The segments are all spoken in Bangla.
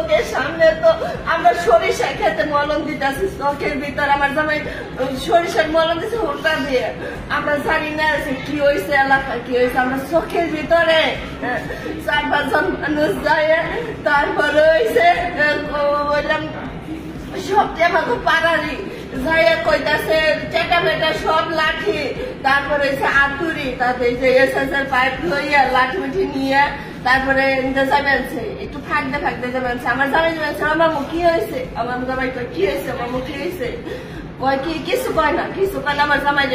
চোখের সামনে তো আমরা সরিষা খেতে মলম দিতেছি, চোখের ভিতর আমার জামাই সরিষার মলম দিচ্ছে হুন্ডা দিয়ে। আমরা জানি না কি হয়েছে, এলাকা কি হয়েছে, আমরা চোখের ভিতরে 4-5 জন মানুষ যায়। তারপরে হয়েছে বললাম সবটি আমাকে পাড়ারি যাইয়া কইতাছে চেটা মেটা সব লাঠি, তারপরে হচ্ছে আতুরি, তাদের যে এসএসের পাইপ লইয়া লাঠি উঠি নিয়ে তারপরে যাবেনছে একটু ফাঁকতে ফাঁকতে যাবেনছে। আমার জামাই যাবেনছে আমার মুখ কি হয়েছে, আমার জামাই কয় কি হয়েছে, আমার মুখ কি হয়েছে, কয় কি কিছু কয় না, কিছু কয় না। আমার জামাই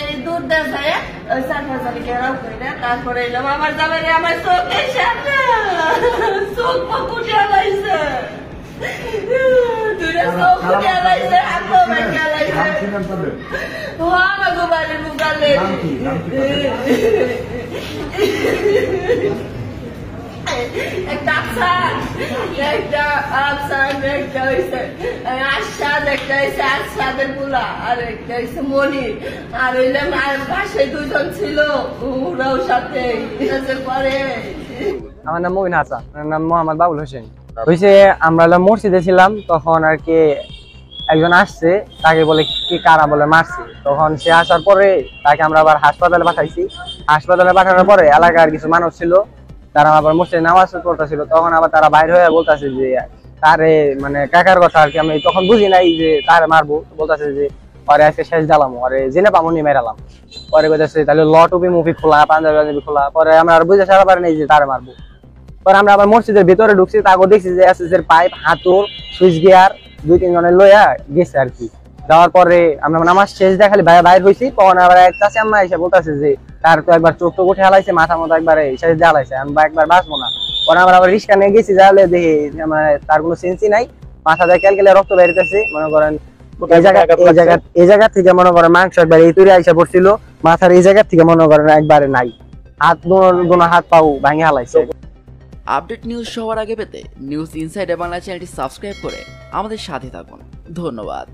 এই দুধ দেওয়া যায় 4-5 জন ঘেরাও করে। তারপরে এলাম আমার জামাই আমার চোখের সামনে চোখ পকুটে লাইছে, একটা আশাদ, একটা হয়েছে আশাদের পোলা, আর একটা হয়েছে মনির, আর হইলাম আর বাসায় 2 জন ছিল ওরাও সাথে। পরে আমার নাম মবিন হাসান, আমার নাম মোহাম্মদ বাবুল হোসেন। হয়েছে আমরা মসজিদে ছিলাম, তখন আর কি একজন আসছে, তাকে বলে কি কারা বলে মারছে। তখন সে আসার পরে তাকে আমরা আবার হাসপাতালে পাঠাইছি। হাসপাতালে পাঠানোর পরে এলাকার কিছু মানুষ ছিল, তারা আবার মসজিদে নামাজ পড়তেছিল। তখন আবার তারা বাইরে হয়ে বলতেছে যে তারে মানে কাকার কথা আর কি, আমি তখন বুঝি নাই যে তারে মারবো। বলতেছে যে পরে আজকে শেষ জ্বালামো, আরে জেনে পামনি মেরালাম। পরে বলতেছে তাহলে টুপি মুভি খোলা, পাঞ্জাবি খোলা। পরে আমরা আর বুঝে সারা পারি নাই যে তারে মারবো। পরে আমরা আবার মসজিদের ভিতরে ঢুকছি, তাকে দেখছি যে এসএসের পাইপ, হাতুর, সুইচ গিয়ার 2-3 জনের লইয়া গেছে আর কি। যাওয়ার পরে আমরা নামাজ শেষ দিয়ে খালি বাইর হয়েছি, তখন আবার এক চাষি আম্মা এসে বলতেছে যে তার তো একবার চোখ টোক উঠে হালাইছে, মাথা মতো একবার শেষ দিয়ে হালাইছে, আমরা একবার বাঁচবো না। পরে আমরা আবার রিক্সা নিয়ে গেছি, যাহলে দেখি তার কোনো সেন্সই নাই, মাথা দিয়ে ক্যালকেলে রক্ত বেরিতেছে। মনে করেন এই জায়গা থেকে মনে করেন মাংস একবার এই তৈরি আইসা পড়ছিল, মাথার এই জায়গা থেকে মনে করেন একবারে নাই, হাত পাও ভাঙে হালাইছে। আপডেট নিউজ সবার আগে পেতে নিউজ ইনসাইডার বাংলা চ্যানেলটি সাবস্ক্রাইব করে আমাদের সাথে থাকুন। ধন্যবাদ।